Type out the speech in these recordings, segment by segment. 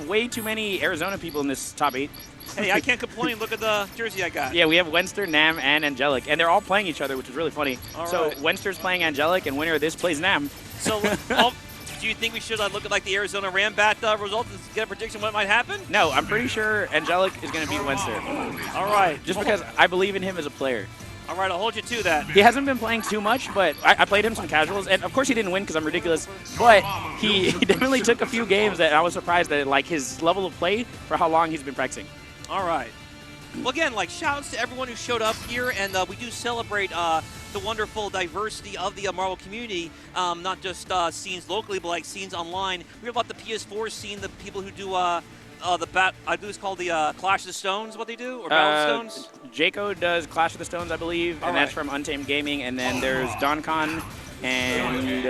way too many Arizona people in this top 8. Hey, I can't complain. Look at the jersey I got. Yeah, we have Wenster, Nam, and Angelic, and they're all playing each other, which is really funny. So Wenster's playing Angelic, and winner of this plays Nam. So, do you think we should look at like the Arizona Rambat results and get a prediction what might happen? No, I'm pretty sure Angelic is going to beat Wenster. All right. Just because I believe in him as a player. All right, I'll hold you to that. He hasn't been playing too much, but I played him some casuals, and of course he didn't win because I'm ridiculous, but he definitely took a few games that I was surprised at, like, his level of play for how long he's been practicing. All right. Well, again, like, shout-outs to everyone who showed up here, and we do celebrate the wonderful diversity of the Marvel community, not just scenes locally, but like scenes online. We hear about the PS4 scene, the people who do I believe it's called the Clash of the Stones, what they do, or Battle of the Stones? Jaco does Clash of the Stones, I believe, and that's from Untamed Gaming, and then there's DonCon, and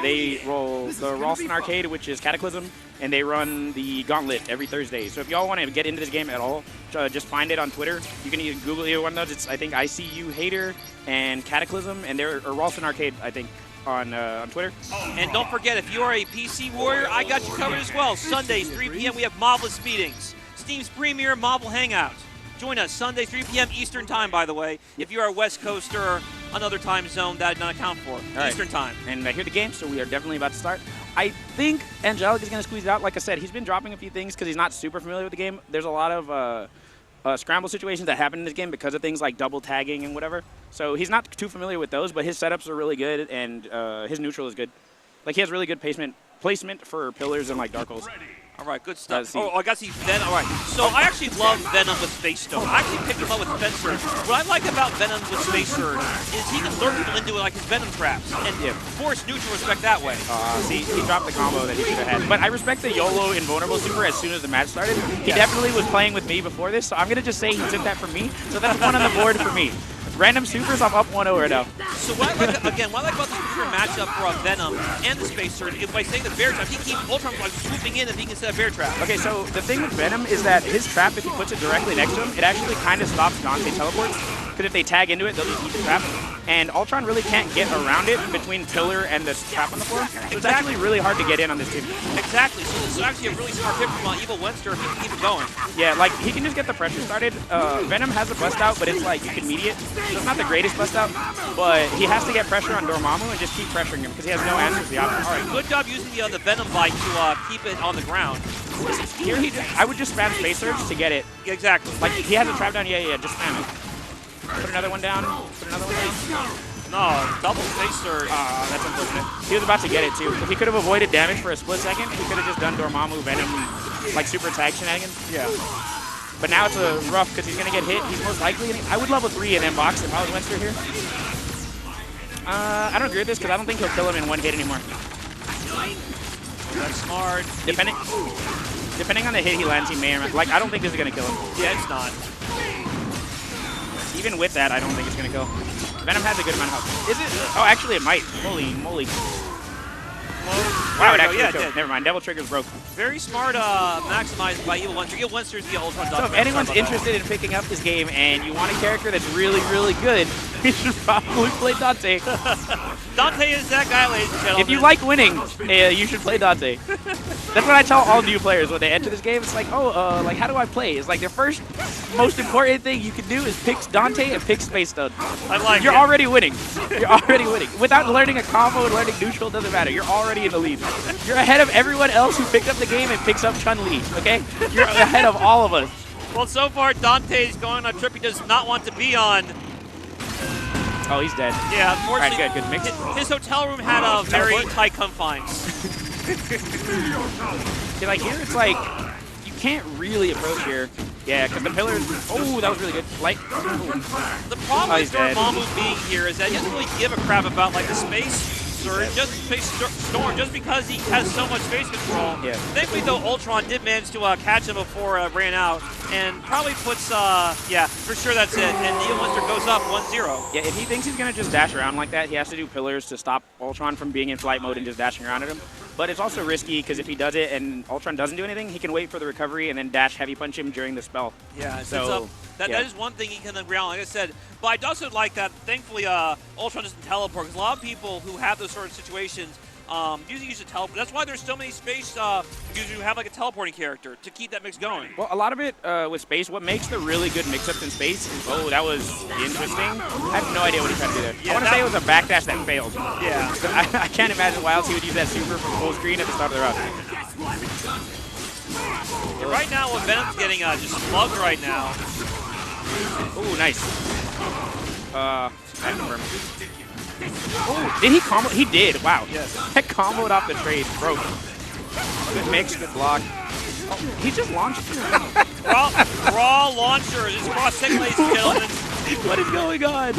they roll the Ralston Arcade, which is Cataclysm, and they run the Gauntlet every Thursday. So if y'all want to get into this game at all, just find it on Twitter. You can either Google either one of those. It's, I think, ICU Hater and Cataclysm, and they're Ralston Arcade, I think, on Twitter. And don't forget, if you are a PC warrior, I got you covered as well. Sundays, 3 p.m., we have Marvelous Meetings. Steam's premier Marvel Hangout. Join us Sunday, 3 p.m. Eastern Time, by the way. If you are a West Coaster or another time zone that I did not account for. Eastern Time. And I hear the game, so we are definitely about to start. I think Angelic is going to squeeze it out. Like I said, he's been dropping a few things because he's not super familiar with the game. There's a lot of scramble situations that happen in this game because of things like double tagging and whatever. So he's not too familiar with those, but his setups are really good, and his neutral is good. Like, he has really good placement for pillars and, like, Dark Holes. All right, good stuff. Oh, I got to see Venom. All right, so I actually love Venom with Space Stone. I actually picked him up with Fencer. What I like about Venom with Space Surge is he can lure people into like his Venom traps and force neutral respect that way. See, he dropped the combo that he should have had. But I respect the YOLO Invulnerable Super as soon as the match started. He definitely was playing with me before this, so I'm going to just say he took that from me. So that's one on the board for me. Random supers, I'm up 1-0 right now. So what I like, again, what I like about the super matchup for Venom and the Space Surge is by saying the Bear Trap, he keeps Ultron like swooping in and he can set a Bear Trap. Okay, so the thing with Venom is that his trap, if he puts it directly next to him, it actually kind of stops Dante teleports. Because if they tag into it, they'll just eat the trap. And Ultron really can't get around it between pillar and the trap on the floor. So it's actually really hard to get in on this team. Exactly. So this is actually a really smart tip from EVILWENSTER if he can keep it going. Yeah, like, he can just get the pressure started. Venom has a bust out, but it's like you can mediate. So it's not the greatest bust out, but he has to get pressure on Dormammu and just keep pressuring him because he has no answer to the option. All right, good job using the Venom bite to keep it on the ground. Here, I would just spam Space Surge to get it. Exactly. Like, he has a trap down. Yeah, just spam it. Put another one down. Put another one down. No, double Space Surge. That's unfortunate. He was about to get it, too. If he could have avoided damage for a split second, he could have just done Dormammu, Venom, like, super tag shenanigans. Yeah. But now it's a rough because he's going to get hit. He's most likely. I would level 3 and then box if I was Wenster here. I don't agree with this because I don't think he'll kill him in one hit anymore. That's smart. Depending on the hit he lands, he may or may, like, I don't think this is going to kill him. Yeah, it's not. Even with that, I don't think it's going to kill. Venom has a good amount of health. Is it? Oh, actually, it might. Holy moly. Wow, it actually killed. Never mind. Devil Trigger's broke. Very smart maximized by EVILWENSTER. EVILWENSTER is the Ultron So if anyone's interested in picking up this game and you want a character that's really, really good, you should probably play Dante. Dante is that guy, ladies and gentlemen. If you like winning, you should play Dante. That's what I tell all new players when they enter this game. It's like, like, how do I play? It's like the first most important thing you can do is pick Dante and pick Space Stone. I like You're already winning. You're already winning. Without learning a combo and learning neutral, doesn't matter. You're already in the lead. You're ahead of everyone else who picked up the game and picks up Chun-Li, okay? You're ahead of all of us. Well, so far, Dante's going on a trip he does not want to be on. Oh, he's dead. Yeah, unfortunately, all right, good. Mix. His hotel room had very tight confines. See, like, here it's like, you can't really approach here. Yeah, because the pillars, oh, that was really good. Like, the problem with Dormammu being here is that he doesn't really give a crap about, like, the space surge, storm, just because he has so much space control. Yeah. Thankfully, though, Ultron did manage to catch him before it ran out, and probably puts, yeah, for sure that's it. And EVILWENSTER goes up 1-0. Yeah, if he thinks he's going to just dash around like that, he has to do pillars to stop Ultron from being in flight mode and just dashing around at him. But it's also risky because if he does it and Ultron doesn't do anything, he can wait for the recovery and then dash heavy punch him during the spell. Yeah, so that is one thing he can ground, like I said. But I also like that, thankfully, Ultron doesn't teleport, because a lot of people who have those sort of situations Usually use a teleport. That's why there's so many space users who have like a teleporting character to keep that mix going. Well, a lot of it with space, what makes the really good mix-ups in space is, oh, that was interesting. I have no idea what he tried to do there. Yeah, I want to say it was a backdash that failed. Yeah. I can't imagine why else he would use that super from full screen at the start of the round. Yeah, right now, what Venom's getting just slugged right now. Ooh, nice. I confirm. Oh, did he combo? He did. Wow. Yes. That comboed off the trade. Broke. Good mix, good block. Oh, he just launched. raw launcher. Just cross second, ladies and gentlemen. What is going on?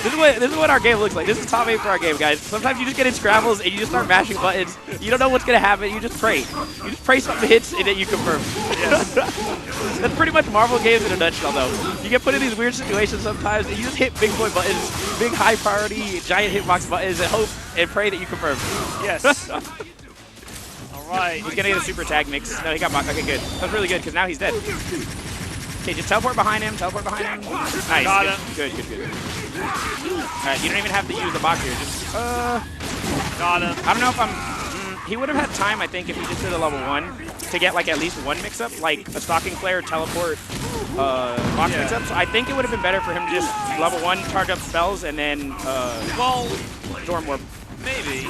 This is what our game looks like. This is top 8 for our game, guys. Sometimes you just get in scrambles and you just start mashing buttons. You don't know what's going to happen. You just pray. You just pray something hits and then you confirm. Yes. That's pretty much Marvel games in a nutshell, though. You get put in these weird situations sometimes and you just hit big boy buttons, big high priority, giant hitbox buttons and hope and pray that you confirm. Yes. All right. He's going to get a super tag mix. No, he got blocked. Okay, good. That's really good because now he's dead. Okay, just teleport behind him. Teleport behind him. Nice. Got him. Good. Alright, you don't even have to use the box here. Just, Got him. I don't know if I'm... he would have had time, I think, if he just did a level 1 to get, like, at least one mix-up, like a stalking flare, teleport, box mix-up. So I think it would have been better for him to just level 1, charge up spells, and then, well, Storm Warp. maybe.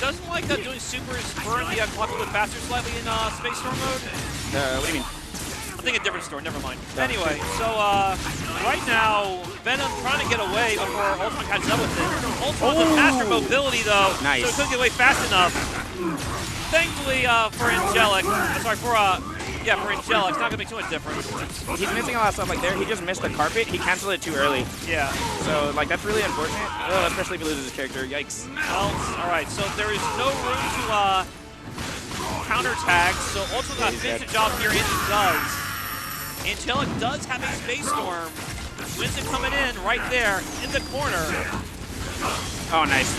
Doesn't like doing supers burn the clock a little faster slightly in Space Storm mode? What do you mean? I think a different store, never mind. Anyway, so right now, Venom trying to get away before Ultron catches up with him. Ultron with faster mobility though, Nice. so he couldn't get away fast enough. Thankfully for Angelic, for Angelic, it's not gonna make too much difference. He's missing a lot of stuff like there. He just missed the carpet. He canceled it too early. Yeah. So, like, that's really unfortunate, especially if he loses his character. Yikes. Well, all right, so there is no room to counter tag, so Ultron got to finish the job here, and he does. Angelic does have a Space Storm. Winston coming in right there in the corner. Oh, nice.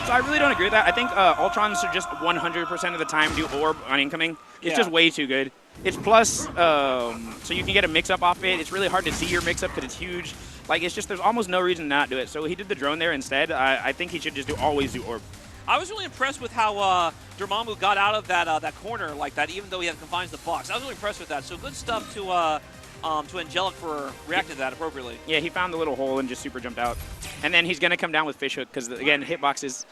So I really don't agree with that. I think Ultron should just 100% of the time do orb on incoming. It's just way too good. It's plus, so you can get a mix-up off it. It's really hard to see your mix-up because it's huge. Like, it's just, there's almost no reason to not do it. So he did the drone there instead. I think he should just always do orb. I was really impressed with how Dormammu got out of that corner like that, even though he had confines the box. I was really impressed with that. So good stuff to Angelic for reacting to that appropriately. Yeah, he found the little hole and just super jumped out. And then he's going to come down with Fishhook because, again, hitboxes.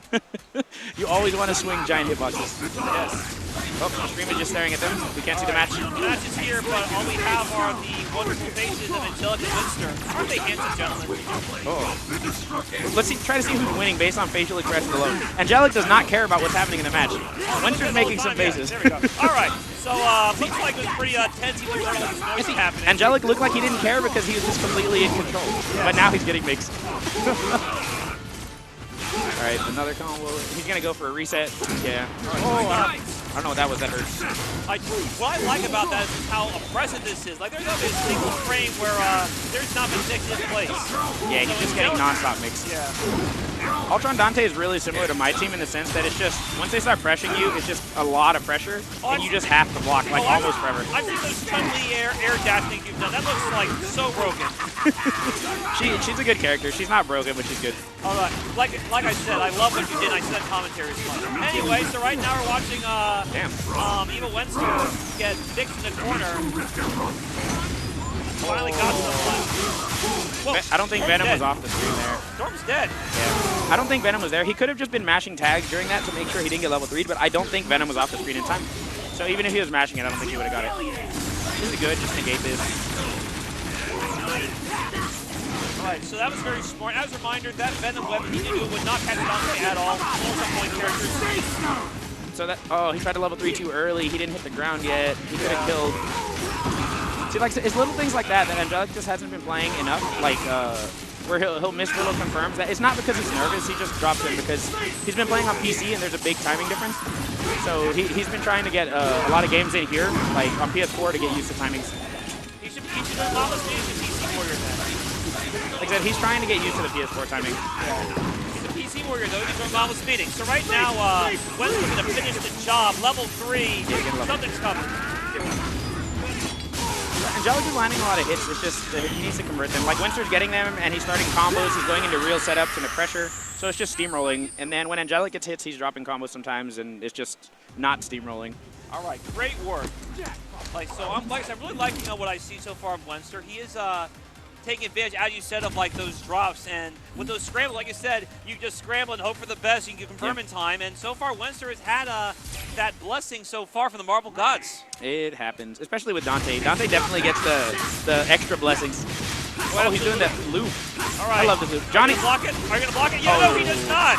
You always want to swing giant hitboxes. Yes. Oh, the stream is just staring at them. We can't see the match. The match is here, but all we have are the wonderful faces of Angelic and Winster. Aren't they handsome gentlemen? Oh. Let's see, try to see who's winning based on facial expressions alone. Angelic does not care about what's happening in the match. Winster's making some faces. Yeah, there we go. All right. So looks like it was pretty tense. He was all this noise happening. Angelic looked like he didn't care because he was just completely in control. Yeah. But now he's getting mixed. All right, another combo. He's going to go for a reset. Yeah. Oh, I don't know what that was. That hurt. What I like about that is how oppressive this is. Like, there's not been a single frame where there's not been mixed in place. Yeah, he's just getting non-stop mixed. Yeah. Ultron Dante is really similar to my team in the sense that it's just, once they start pressuring you, it's just a lot of pressure, and you just have to block, like, almost forever. I've seen those Chun-Li air dash things you've done. That looks, like, so broken. She's a good character. She's not broken, but she's good. All right. Like I said, I love what you did. I said commentary is fun. Anyway, so right now we're watching EVILWENSTER get fixed in the corner. Finally got someone. I don't think Venom was off the screen there. Storm's dead. Yeah. I don't think Venom was there. He could have just been mashing tags during that to make sure he didn't get level 3, but I don't think Venom was off the screen in time. So even if he was mashing it, I don't think he would have got it. This is good. Just negate this. Alright, so that was very smart. As a reminder, that Venom weapon he did would not catch Dante at all. Point characters. So that, oh, he tried to level 3 too early. He didn't hit the ground yet. He could have killed. See, like, it's little things like that Angelic just hasn't been playing enough. Like, where he'll miss little confirms. That it's not because he's nervous. He just drops it because he's been playing on PC and there's a big timing difference. So he's been trying to get a lot of games in here, like on PS4, to get used to timings. He should almost use the PC Warrior then. Like I said, he's trying to get used to the PS4 timing. Yeah. He's a PC Warrior though. He's doing marvelous speeding. So right now, Wen's looking to finish the job. Level 3. Something's coming. Angelic is landing a lot of hits. It's just he needs to convert them. Like Winster's getting them, and he's starting combos. He's going into real setups and the pressure. So it's just steamrolling. And then when Angelic gets hits, he's dropping combos sometimes, and it's just not steamrolling. All right, great work. Like so, I'm really liking what I see so far of Wenster. He is taking advantage, as you said, of like those drops, and with those scrambles, like you said, you just scramble and hope for the best. You can confirm in time, and so far Wenster has had that blessing so far from the Marble Gods. It happens, especially with Dante. Dante definitely gets the extra blessings. Oh, he's doing that loop. All right. I love this loop. Johnny, block it? Are you gonna block it? Yeah, no, he does not.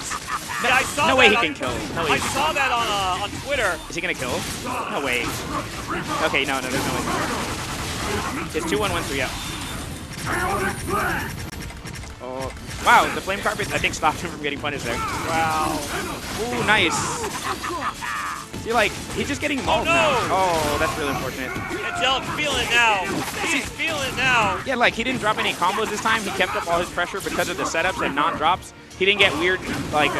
Yeah, I saw no way that he can kill. No way I saw that on Twitter. Is he gonna kill? No way. Okay, no, there's no way. It's 2-1-1-3 up. Oh, wow, the flame carpet I think stopped him from getting punished there. Wow. Ooh, nice. See, like, he's just getting mauled now. Oh, that's really unfortunate. Angelic feeling it now. He's feeling it now. Yeah, like, he didn't drop any combos this time. He kept up all his pressure because of the setups and non-drops. He didn't get weird, like,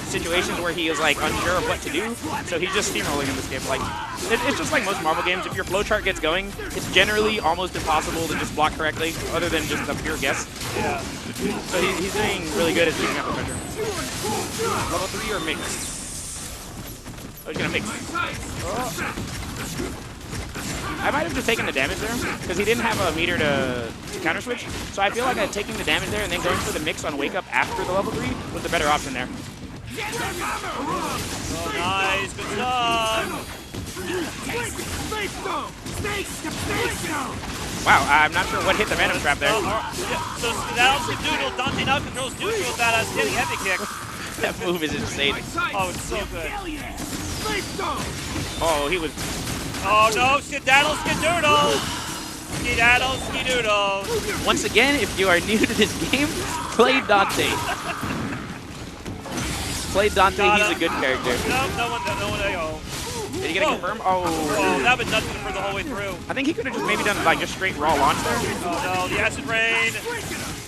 situations where he was, like, unsure of what to do. So he's just steamrolling in this game. Like, it's just like most Marvel games. If your flowchart gets going, it's generally almost impossible to just block correctly, other than just a pure guess. Yeah. So he's doing really good at picking up the pressure. Level 3 or mix? Oh, he's gonna mix. Oh. I might have just taken the damage there, because he didn't have a meter to counter switch. So I feel like taking the damage there and then going for the mix on wake up after the level 3 was the better option there. Oh, nice. Good job. Wow, I'm not sure what hit the Venom Trap there. So that also Doodle. Dante now controls Doodle with that standing heavy kick. That move is insane. Oh, it's so good. Oh, he was... Oh no, skedaddle, skedoodle! Skedaddle, skedoodle. Once again, if you are new to this game, play Dante. Play Dante, he's a good character. No one, oh. Did he get a confirm? Oh. Oh, that was nothing for the whole way through. I think he could have just maybe done like just straight raw launch there. Oh no, the acid rain.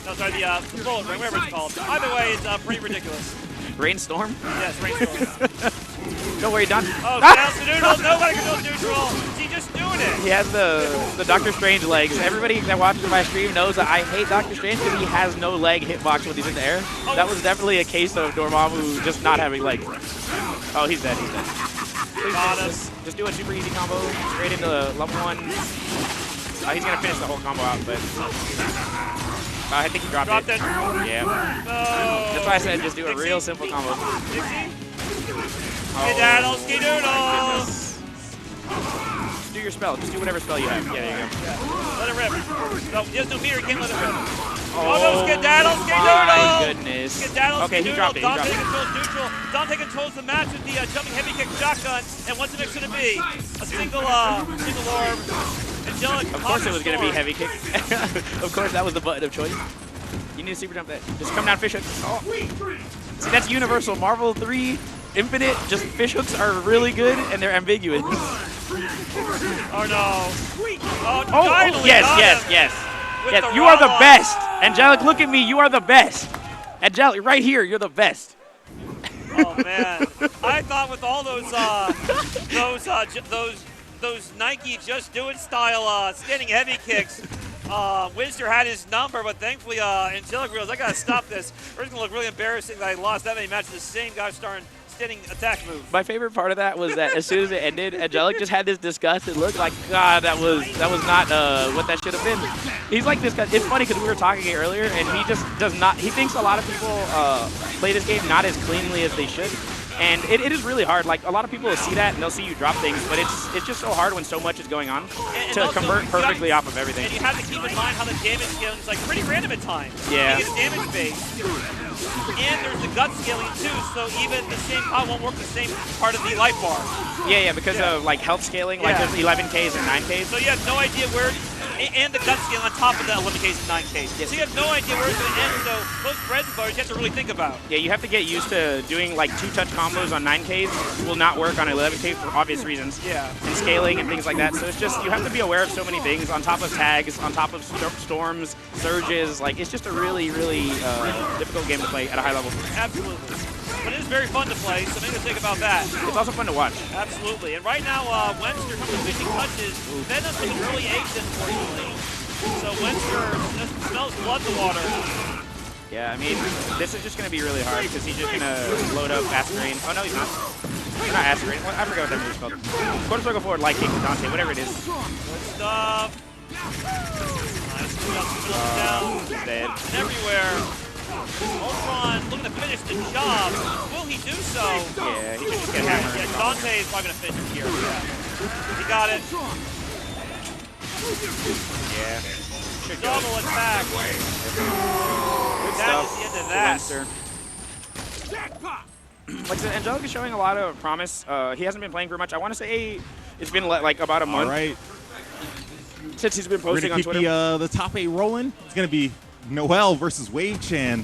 No, sorry, the bullet rain, whatever it's called. Either way, it's pretty ridiculous. Rainstorm? Yes, rainstorm. Don't worry, Dante. Oh, down to neutral. Nobody controls neutral. Is he just doing it? He has the Doctor Strange legs. Everybody that watches my stream knows that I hate Doctor Strange because he has no leg hitbox when he's in the air. Oh. That was definitely a case of Dormammu just not having legs. Oh, he's dead. He's dead. Please just do a super easy combo straight into level 1. He's going to finish the whole combo out, but I think he dropped it. Yeah. No. That's why I said just do a real simple combo. Skedaddle, skedoodle. Just do your spell. Just do whatever spell you have. Yeah, there you go. Yeah. Let it rip. No, he has no meter. He can't let it rip. Oh no, skedaddle, skedoodle. My goodness. Skedaddle, okay, skedoodle. he dropped it. Dante controls neutral. Dante controls the match with the jumping heavy kick shotgun. And what's the mix going to be? A single orb. Angelic. Of course it was going to be heavy kick. Of course, that was the button of choice. You need to super jump that. Just come down fish hook. Oh. See, that's universal. Marvel 3 Infinite, just fish hooks are really good and they're ambiguous. Oh no. Oh, yes. Yes, you are the best. Angelic, look at me. You are the best. Angelic, right here, you're the best. Oh man. I thought with all those Nike Just Do It style standing heavy kicks, Winster had his number, but thankfully Angelic realized I gotta stop this. Or it's gonna look really embarrassing that I lost that many matches. The same guy starting standing attack move. My favorite part of that was that as soon as it ended, Angelic just had this disgusted look like, God, that was not what that should have been. He's like this guy. It's funny because we were talking earlier, and he just does not. He thinks a lot of people play this game not as cleanly as they should. And it is really hard. Like, a lot of people will see that and they'll see you drop things, but it's just so hard when so much is going on to also, convert perfectly off of everything. And you have to keep in mind how the damage scaling is like pretty random at times. Yeah. It's damage based. And there's the gut scaling too, so even the same pot won't work the same part of the life bar. Yeah, because of like health scaling, like there's 11Ks and 9Ks. So you have no idea where, and the gut scale on top of the 11Ks and 9Ks. Yes. So you have no idea where it's going to end, so those bread bars you have to really think about. Yeah, you have to get used to doing like 2-touch combos on 9Ks will not work on 11K for obvious reasons. Yeah. And scaling and things like that. So it's just, you have to be aware of so many things on top of tags, on top of storms, surges. Like, it's just a really, really difficult game to play at a high level. Absolutely. but it is very fun to play, so make a think about that. It's also fun to watch. Absolutely. And right now, Wenster, some of the finishing touches, Venom's looking really aged, unfortunately. So Wenster just smells blood in the water. Yeah, I mean, this is just going to be really hard because he's just going to load up Acid Rain. Oh, no, he's not. Not Acid Rain. I forgot what that move's called. Quarter circle forward, light kick, Dante, whatever it is. Good stuff. Nice. Down. He's dead. And everywhere. Ultron looking to finish the job. Will he do so? Yeah, he should just get hammered. Yeah, Dante is probably going to finish him here. Yeah. He got it. Yeah. Double attack. Good That stuff. is the end of that. Wenster. Like I said, Angelic is showing a lot of promise. He hasn't been playing for much. I want to say it's been like about a month. All right. Since he's been We're posting going on to keep Twitter. the top 8 rolling. It's going to be Noel versus Wave Chan.